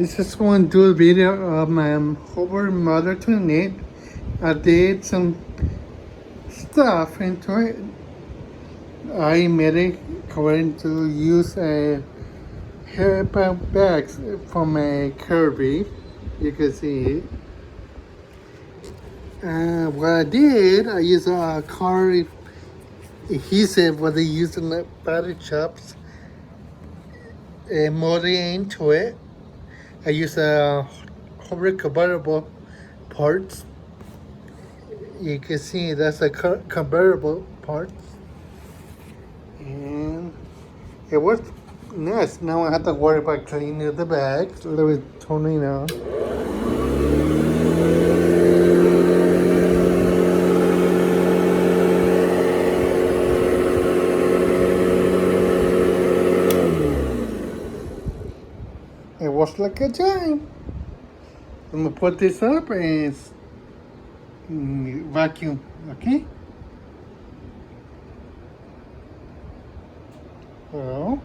This is one do a video of my Hoover motor unit. I did some stuff into it. I made it going to use a hepa bags from a Kirby. You can see it. What I did, I used a car adhesive what they use in the body shops and molded into it. I use a Hoover convertible parts. You can see that's a convertible parts. And it was nice. Now I have to worry about cleaning the bags. Let me turn it on. It was like a time. I'm gonna put this up and vacuum, okay? Well.